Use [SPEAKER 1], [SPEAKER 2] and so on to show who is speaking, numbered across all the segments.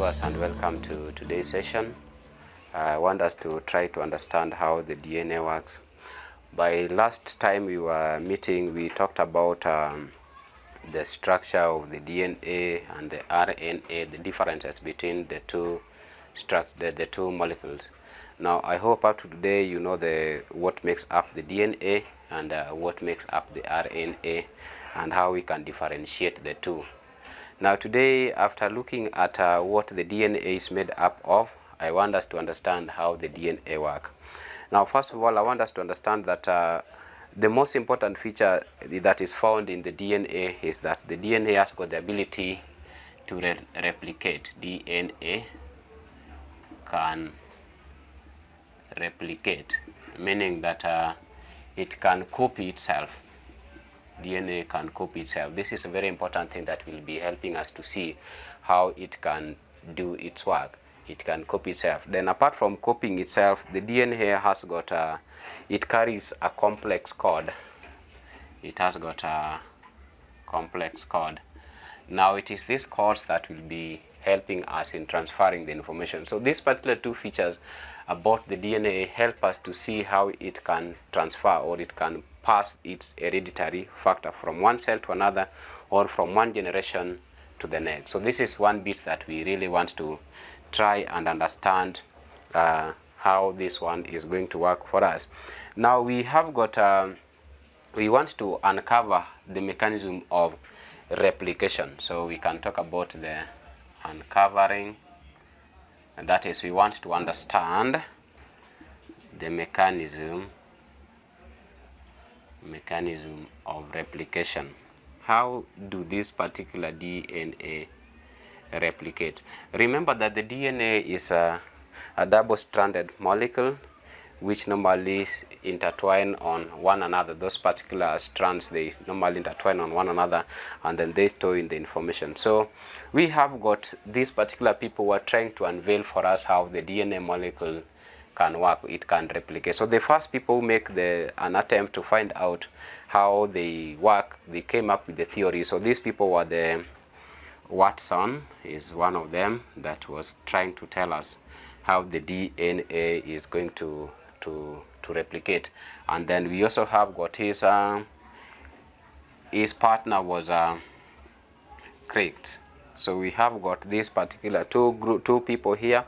[SPEAKER 1] viewers, and welcome to today's session. I want us to try to understand how the DNA works. By last time we were meeting, we talked about the structure of the DNA and the RNA, the differences between the two molecules. Now, I hope up to today you know what makes up the DNA and what makes up the RNA and how we can differentiate the two. Now today, after looking at what the DNA is made up of, I want us to understand how the DNA works. Now first of all, I want us to understand that the most important feature that is found in the DNA is that the DNA has got the ability to replicate. DNA can replicate, meaning that it can copy itself. DNA can copy itself. This is a very important thing that will be helping us to see how it can do its work. It can copy itself. Then apart from copying itself, the DNA has got it carries a complex code. It has got a complex code. Now it is these codes that will be helping us in transferring the information. So these particular two features about the DNA help us to see how it can transfer, or it can pass its hereditary factor from one cell to another, or from one generation to the next. So this is one bit that we really want to try and understand how this one is going to work for us. Now we have got we want to uncover the mechanism of replication. So we can talk about the uncovering, and that is, we want to understand the mechanism of replication. How do this particular DNA replicate? Remember that the DNA is a double-stranded molecule which normally intertwine on one another. Those particular strands, they normally intertwine on one another, and then they store in the information. So we have got these particular people who are trying to unveil for us how the DNA molecule can work, it can replicate. So the first people who make an attempt to find out how they work, they came up with the theory. So these people were Watson is one of them that was trying to tell us how the DNA is going to replicate. And then we also have got his partner was Craig. So we have got this particular two people here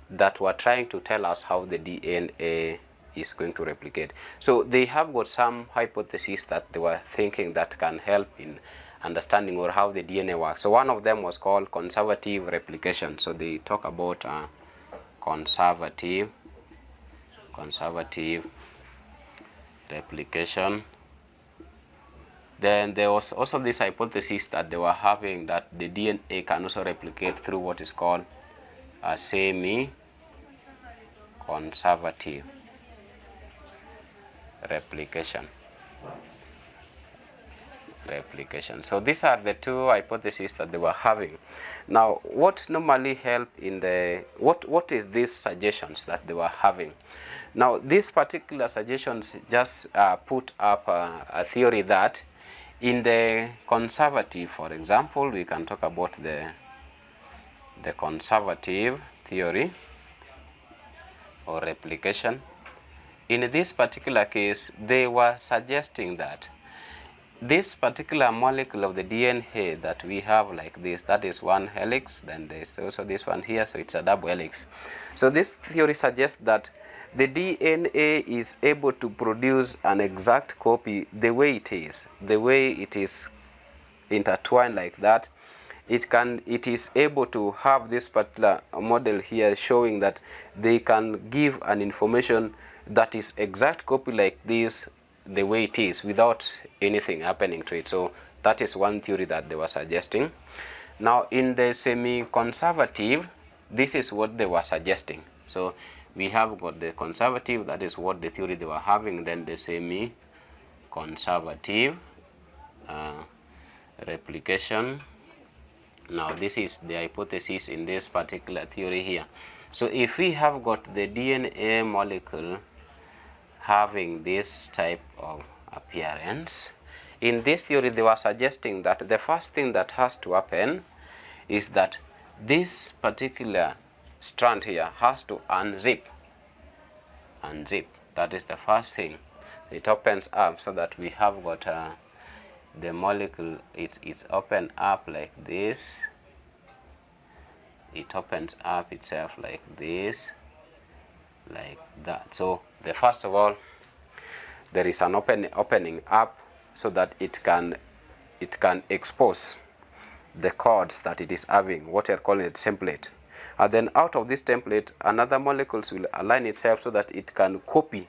[SPEAKER 1] that were trying to tell us how the DNA is going to replicate. So they have got some hypotheses that they were thinking that can help in understanding or how the DNA works. So one of them was called conservative replication. So they talk about conservative replication. Then there was also this hypothesis that they were having that the DNA can also replicate through what is called a semi-conservative replication. So these are the two hypotheses that they were having. Now, what normally help in what is these suggestions that they were having? Now, these particular suggestions just put up a theory that in the conservative, for example, we can talk about the conservative theory or replication. In this particular case, they were suggesting that this particular molecule of the DNA that we have like this, that is one helix, then there's also this one here, so it's a double helix. So this theory suggests that the DNA is able to produce an exact copy the way it is intertwined like that. It is able to have this particular model here showing that they can give an information that is exact copy like this the way it is without anything happening to it. So that is one theory that they were suggesting. Now in the semi-conservative, this is what they were suggesting. So we have got the conservative, that is what the theory they were having, then the semi-conservative replication. Now this is the hypothesis in this particular theory here. So if we have got the DNA molecule having this type of appearance, in this theory they were suggesting that the first thing that has to happen is that this particular strand here has to unzip. That is the first thing. It opens up so that we have got the molecule. It's open up like this. It opens up itself like this, like that. So the first of all, there is an opening up so that it can expose the chords that it is having, what we are calling a template. And then out of this template, another molecules will align itself so that it can copy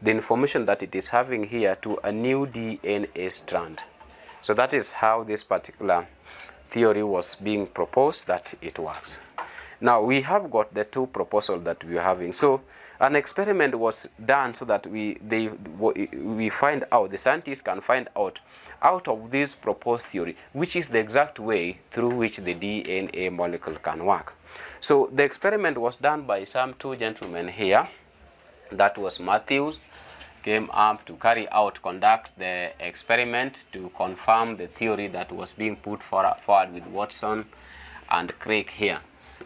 [SPEAKER 1] the information that it is having here to a new DNA strand. So that is how this particular theory was being proposed, that it works. Now we have got the two proposals that we are having. So an experiment was done so that we find out, the scientists can find out of this proposed theory, which is the exact way through which the DNA molecule can work. So the experiment was done by some two gentlemen here. That was Matthews, came up to conduct the experiment to confirm the theory that was being put forward with Watson and Craig here.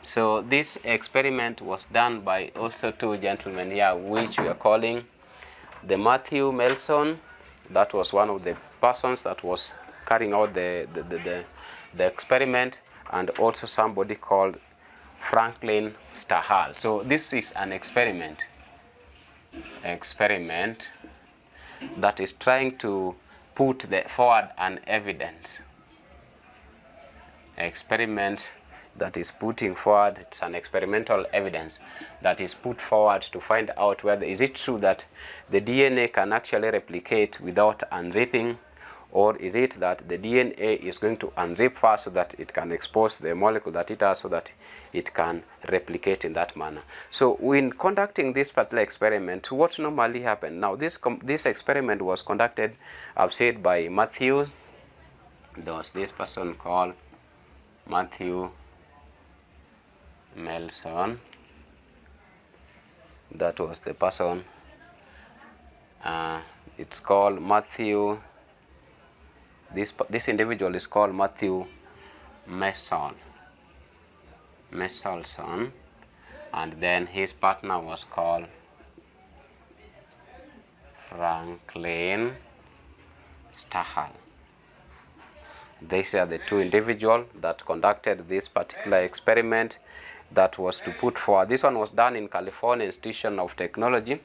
[SPEAKER 1] So this experiment was done by also two gentlemen here, which we are calling the Matthew Melson. That was one of the persons that was carrying out the experiment, and also somebody called Franklin Stahal. So this is an experiment that is trying to put forward an evidence. Experiment that is putting forward, it's an experimental evidence that is put forward to find out whether is it true that the DNA can actually replicate without unzipping, or is it that the DNA is going to unzip first so that it can expose the molecule that it has so that it can replicate in that manner. So when conducting this particular experiment, what normally happened? Now this experiment was conducted, I've said, by Matthew. There was this person called Matthew Melson. That was the person. It's called Matthew. This individual is called Matthew Mesolson, and then his partner was called Franklin Stahal. These are the two individuals that conducted this particular experiment that was to put forward. This one was done in California Institute of Technology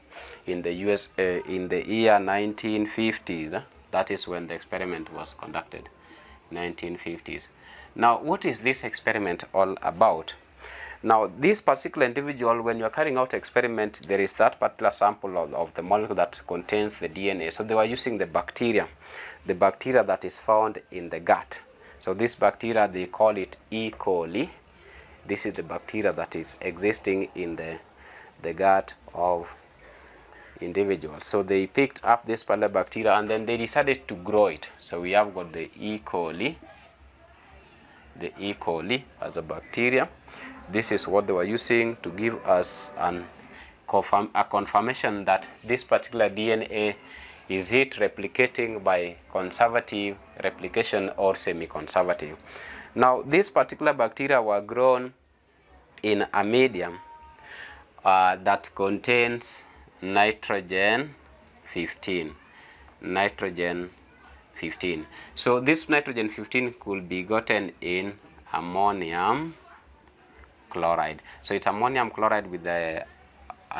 [SPEAKER 1] in the USA in the year 1950s. That is when the experiment was conducted, 1950s. Now, what is this experiment all about? Now, this particular individual, when you are carrying out experiment, there is that particular sample of the molecule that contains the DNA. So they were using the bacteria that is found in the gut. So this bacteria, they call it E. coli. This is the bacteria that is existing in the gut of individuals. So they picked up this particular bacteria and then they decided to grow it. So we have got the E. coli as a bacteria. This is what they were using to give us a confirmation that this particular DNA, is it replicating by conservative replication or semi-conservative. Now this particular bacteria were grown in a medium that contains nitrogen 15. So this nitrogen 15 could be gotten in ammonium chloride. So it's ammonium chloride with a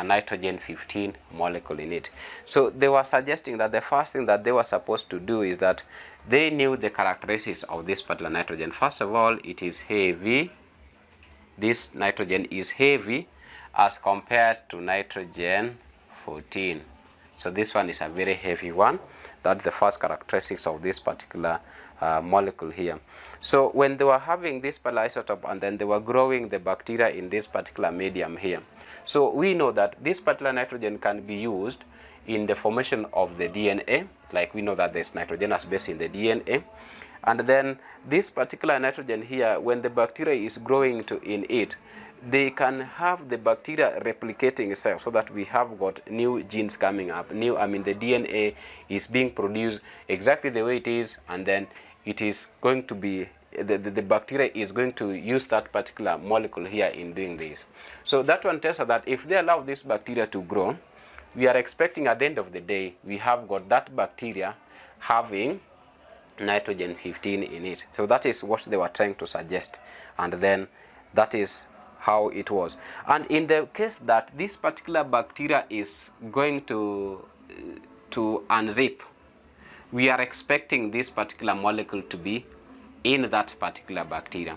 [SPEAKER 1] nitrogen 15 molecule in it. So they were suggesting that the first thing that they were supposed to do is that they knew the characteristics of this particular nitrogen. First of all, it is heavy. This nitrogen is heavy as compared to nitrogen 14. So this one is a very heavy one. That's the first characteristics of this particular molecule here. So when they were having this particular isotope and then they were growing the bacteria in this particular medium here, so we know that this particular nitrogen can be used in the formation of the DNA, like we know that there's nitrogenous base in the DNA. And then this particular nitrogen here, when the bacteria is growing in it, they can have the bacteria replicating itself so that we have got new genes coming up. The DNA is being produced exactly the way it is, and then it is going to be the bacteria is going to use that particular molecule here in doing this. So that one tells us that if they allow this bacteria to grow, we are expecting at the end of the day, we have got that bacteria having nitrogen 15 in it. So that is what they were trying to suggest, and then that is how it was. And in the case that this particular bacteria is going to unzip, we are expecting this particular molecule to be in that particular bacteria.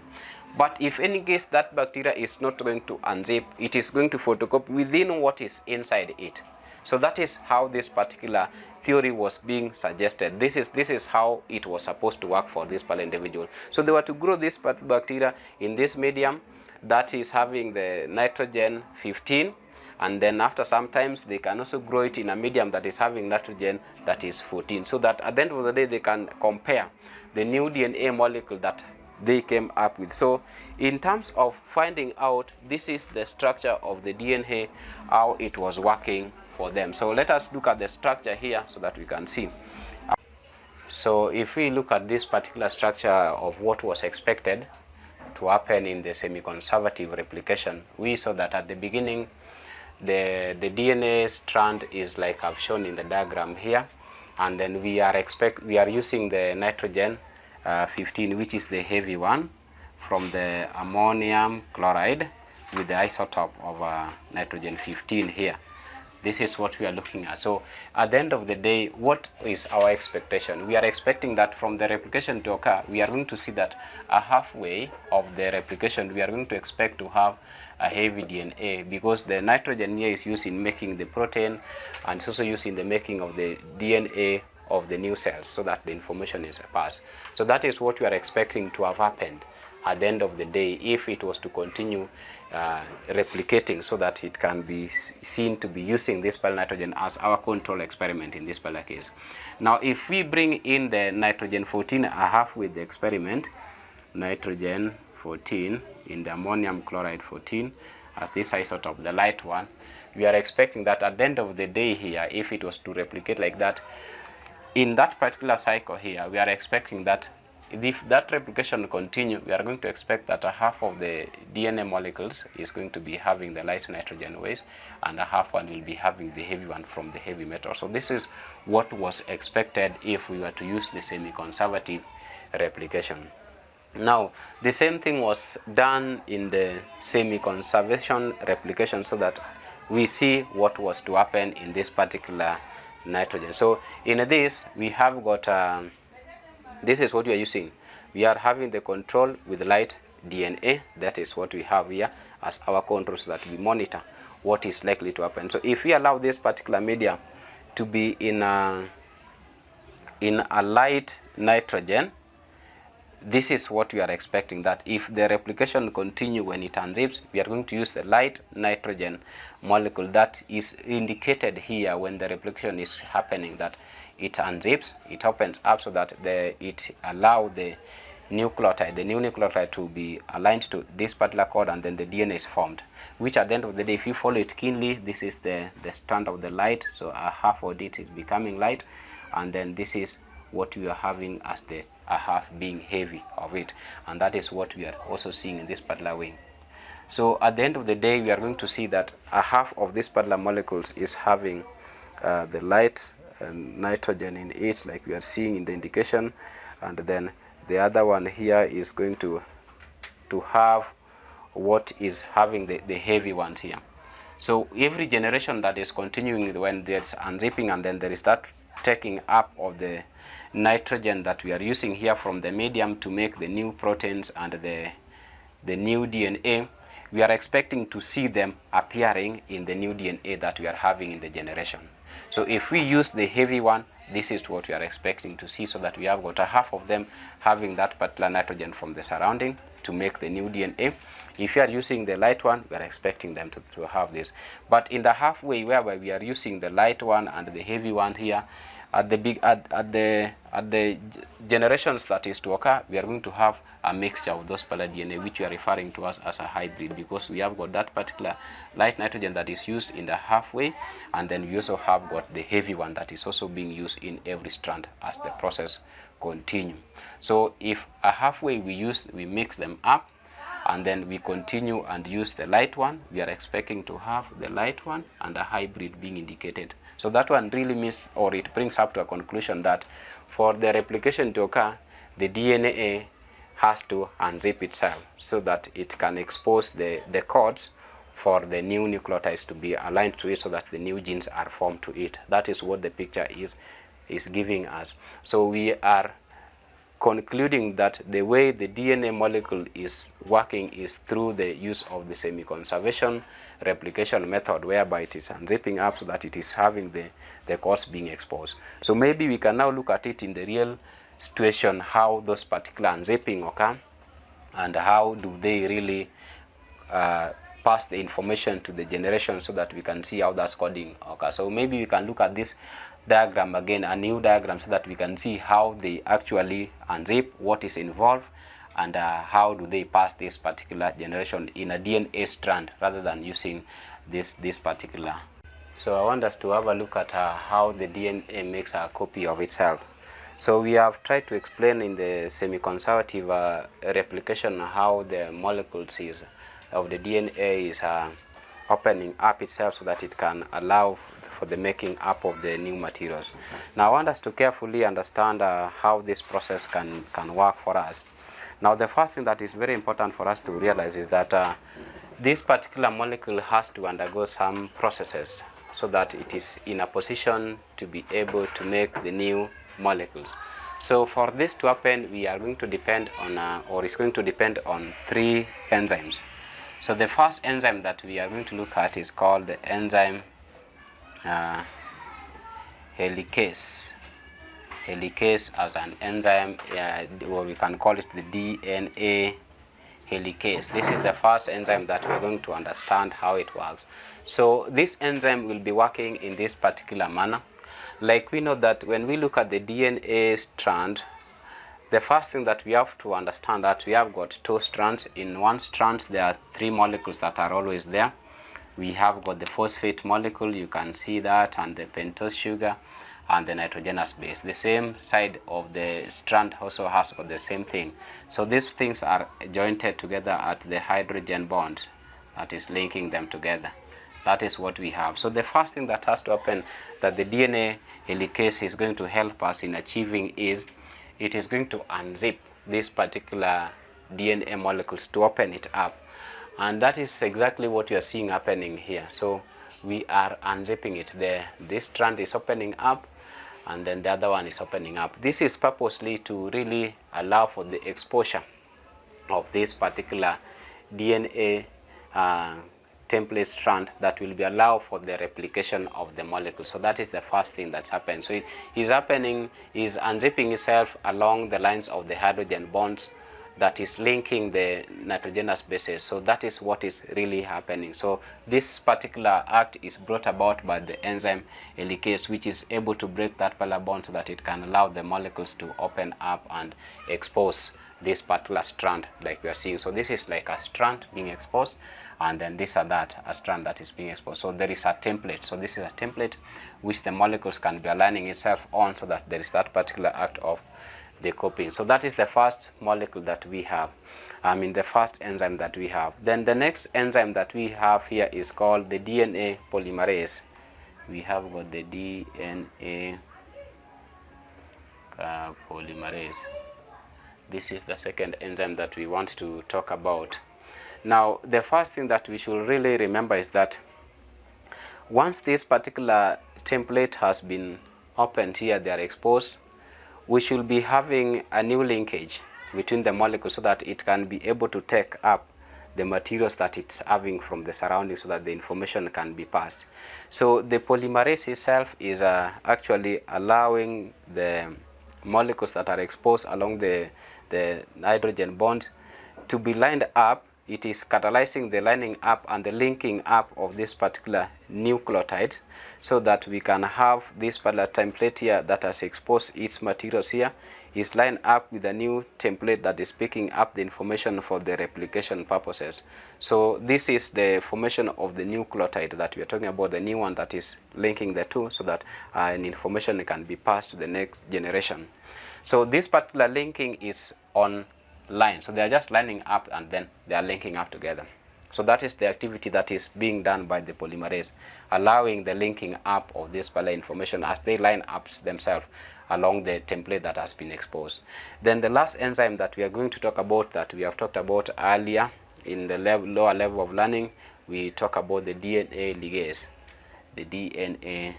[SPEAKER 1] But if any case that bacteria is not going to unzip, it is going to photocopy within what is inside it. So that is how this particular theory was being suggested. This is how it was supposed to work for this particular individual. So they were to grow this bacteria in this medium that is having the nitrogen 15, and then after sometimes they can also grow it in a medium that is having nitrogen that is 14, so that at the end of the day they can compare the new DNA molecule that they came up with. So in terms of finding out, this is the structure of the DNA, how it was working for them. So let us look at the structure here so that we can see. So if we look at this particular structure of what was expected to happen in the semi-conservative replication, we saw that at the beginning the DNA strand is like I've shown in the diagram here, and then we are using the nitrogen 15, which is the heavy one, from the ammonium chloride with the isotope of nitrogen 15 here. This is what we are looking at. So at the end of the day, what is our expectation? We are expecting that from the replication to occur, we are going to see that a halfway of the replication, we are going to expect to have a heavy DNA, because the nitrogen here is used in making the protein, and it's also used in the making of the DNA of the new cells, so that the information is passed. So that is what we are expecting to have happened at the end of the day if it was to continue replicating, so that it can be seen to be using this nitrogen as our control experiment in this particular case. Now if we bring in the nitrogen 14 half with the experiment, nitrogen 14 in the ammonium chloride 14 as this isotope, the light one, we are expecting that at the end of the day here, if it was to replicate like that, in that particular cycle here, we are expecting that if that replication continue, we are going to expect that a half of the DNA molecules is going to be having the light nitrogen waste, and a half one will be having the heavy one from the heavy metal. So this is what was expected if we were to use the semi-conservative replication. Now the same thing was done in the semi-conservation replication, so that we see what was to happen in this particular nitrogen. So in this we have got this is what we are using. We are having the control with light DNA. That is what we have here as our control, so that we monitor what is likely to happen. So if we allow this particular media to be in a light nitrogen, this is what we are expecting, that if the replication continue when it unzips, we are going to use the light nitrogen molecule that is indicated here when the replication is happening, that it unzips, it opens up, so that it allow the nucleotide, the new nucleotide, to be aligned to this particular code, and then the DNA is formed, which at the end of the day, if you follow it keenly, this is the strand of the light. So a half of it is becoming light, and then this is what we are having as the a half being heavy of it, and that is what we are also seeing in this particular way. So at the end of the day, we are going to see that a half of this particular molecules is having the light nitrogen in it, like we are seeing in the indication, and then the other one here is going to have what is having the heavy ones here. So every generation that is continuing, when there's unzipping and then there is that taking up of the nitrogen that we are using here from the medium to make the new proteins and the new DNA, we are expecting to see them appearing in the new DNA that we are having in the generation. So if we use the heavy one, this is what we are expecting to see, so that we have got a half of them having that particular nitrogen from the surrounding to make the new DNA. If you are using the light one, we are expecting them to have this. But in the halfway whereby we are using the light one and the heavy one here, at the generations that is to occur, we are going to have a mixture of those polar DNA, which we are referring to as a hybrid, because we have got that particular light nitrogen that is used in the halfway, and then we also have got the heavy one that is also being used in every strand as the process continue. So if halfway we mix them up, and then we continue and use the light one, we are expecting to have the light one and a hybrid being indicated. So that one really means, or it brings up to a conclusion that for the replication to occur, the DNA has to unzip itself so that it can expose the codes for the new nucleotides to be aligned to it, so that the new genes are formed to it. That is what the picture is giving us. So we are concluding that the way the DNA molecule is working is through the use of the semi-conservation replication method, whereby it is unzipping up so that it is having the codes being exposed. So maybe we can now look at it in the real situation, how those particular unzipping occur and how do they really pass the information to the generation, so that we can see how that's coding occurs. So maybe we can look at this diagram again, a new diagram, so that we can see how they actually unzip, what is involved, and how do they pass this particular generation in a DNA strand rather than using this particular. So I want us to have a look at how the DNA makes a copy of itself. So we have tried to explain in the semi-conservative replication how the molecules of the DNA is opening up itself so that it can allow for the making up of the new materials. Now I want us to carefully understand how this process can work for us. Now the first thing that is very important for us to realize is that this particular molecule has to undergo some processes so that it is in a position to be able to make the new molecules. So for this to happen, we are going to depend on, or it's going to depend on 3 enzymes. So the first enzyme that we are going to look at is called the enzyme helicase. Helicase as an enzyme, or we can call it the DNA helicase. This is the first enzyme that we're going to understand how it works. So this enzyme will be working in this particular manner. Like we know that when we look at the DNA strand, the first thing that we have to understand that we have got 2 strands. In one strand there are 3 molecules that are always there. We have got the phosphate molecule, you can see that, and the pentose sugar and the nitrogenous base. The same side of the strand also has got the same thing. So these things are jointed together at the hydrogen bond that is linking them together. That is what we have. So the first thing that has to happen that the DNA helicase is going to help us in achieving is it is going to unzip this particular DNA molecules to open it up. And that is exactly what you are seeing happening here. So we are unzipping it there. This strand is opening up and then the other one is opening up. This is purposely to really allow for the exposure of this particular DNA template strand that will be allowed for the replication of the molecule. So that is the first thing that's happened. So it is happening, is unzipping itself along the lines of the hydrogen bonds that is linking the nitrogenous bases. So that is what is really happening. So this particular act is brought about by the enzyme helicase, which is able to break that polar bond so that it can allow the molecules to open up and expose this particular strand like we are seeing. So this is like a strand being exposed, and then this are that, a strand that is being exposed. So there is a template. So this is a template which the molecules can be aligning itself on, so that there is that particular act of the copying. So that is the first molecule that we have, the first enzyme that we have. Then the next enzyme that we have here is called the DNA polymerase. We have got the DNA polymerase. This is the second enzyme that we want to talk about. Now, the first thing that we should really remember is that once this particular template has been opened here, they are exposed, we should be having a new linkage between the molecules so that it can be able to take up the materials that it's having from the surroundings so that the information can be passed. So the polymerase itself is actually allowing the molecules that are exposed along the hydrogen bonds to be lined up. It is catalyzing the lining up and the linking up of this particular nucleotide so that we can have this particular template here that has exposed its materials here is lined up with a new template that is picking up the information for the replication purposes. So this is the formation of the nucleotide that we are talking about, the new one that is linking the two so that an information can be passed to the next generation. So this particular linking is online. So they are just lining up and then they are linking up together. So that is the activity that is being done by the polymerase, allowing the linking up of this particular information as they line up themselves along the template that has been exposed. Then the last enzyme that we are going to talk about, that we have talked about earlier in the lower level of learning, we talk about the DNA ligase. The DNA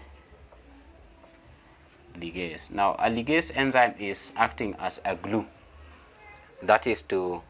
[SPEAKER 1] ligase. Now a ligase enzyme is acting as a glue, that is to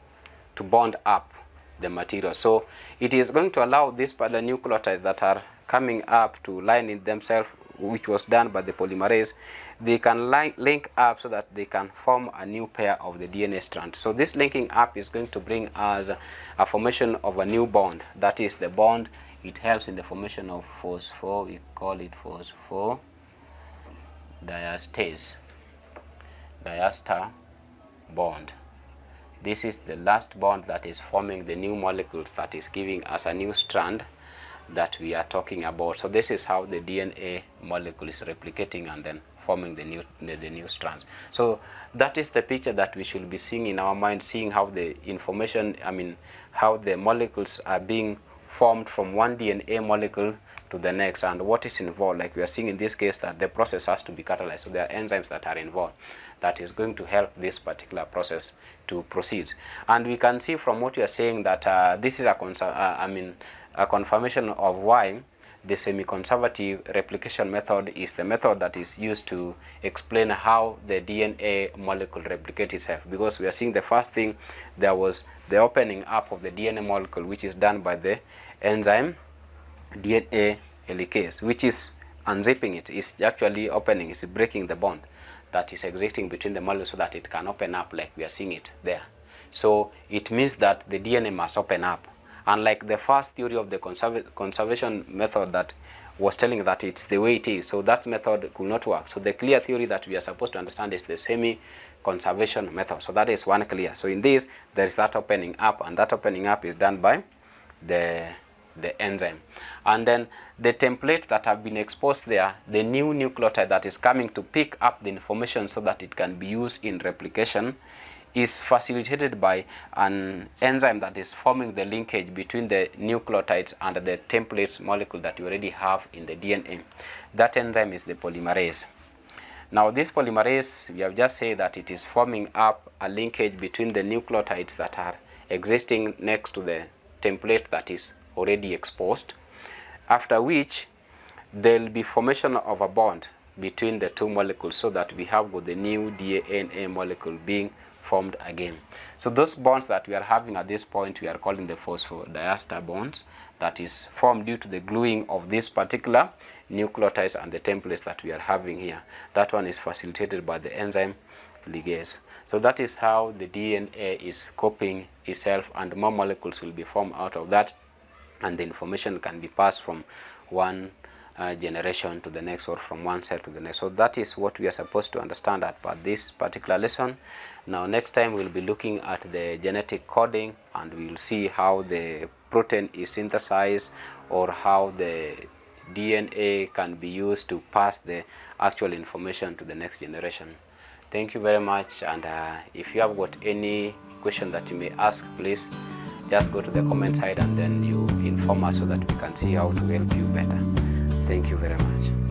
[SPEAKER 1] bond up the material. So it is going to allow these particular nucleotides that are coming up to line in themselves, which was done by the polymerase. They can link up so that they can form a new pair of the DNA strand. So this linking up is going to bring us a formation of a new bond. That is the bond. It helps in the formation of phosphor. We call it phosphodiester bond. This is the last bond that is forming the new molecules that is giving us a new strand that we are talking about. So this is how the DNA molecule is replicating and then forming the new strands. So that is the picture that we should be seeing in our mind, seeing how the information, how the molecules are being formed from one DNA molecule to the next, and what is involved. Like we are seeing in this case that the process has to be catalyzed, so there are enzymes that are involved that is going to help this particular process to proceed. And we can see from what you are saying that this is a confirmation of why the semi-conservative replication method is the method that is used to explain how the DNA molecule replicates itself. Because we are seeing the first thing, there was the opening up of the DNA molecule, which is done by the enzyme DNA helicase, which is unzipping it. It's actually opening, it's breaking the bond that is existing between the molecules so that it can open up like we are seeing it there. So it means that the DNA must open up. Unlike the first theory of the conservation method that was telling that it's the way it is, so that method could not work. So the clear theory that we are supposed to understand is the semi-conservation method. So that is one clear. So in this, there is that opening up, and that opening up is done by the enzyme. And then the template that have been exposed there, the new nucleotide that is coming to pick up the information so that it can be used in replication, is facilitated by an enzyme that is forming the linkage between the nucleotides and the template molecule that you already have in the DNA. That enzyme is the polymerase. Now this polymerase, we have just said that it is forming up a linkage between the nucleotides that are existing next to the template that is already exposed, after which there will be formation of a bond between the two molecules so that we have got the new DNA molecule being formed again. So those bonds that we are having at this point, we are calling the phosphodiester bonds, that is formed due to the gluing of this particular nucleotides and the templates that we are having here. That one is facilitated by the enzyme ligase. So that is how the DNA is copying itself, and more molecules will be formed out of that, and the information can be passed from one generation to the next, or from one cell to the next. So that is what we are supposed to understand about this particular lesson. Now next time we'll be looking at the genetic coding, and we'll see how the protein is synthesized, or how the DNA can be used to pass the actual information to the next generation. Thank you very much, and if you have got any question that you may ask, please just go to the comment side and then you inform us so that we can see how to help you better. Thank you very much.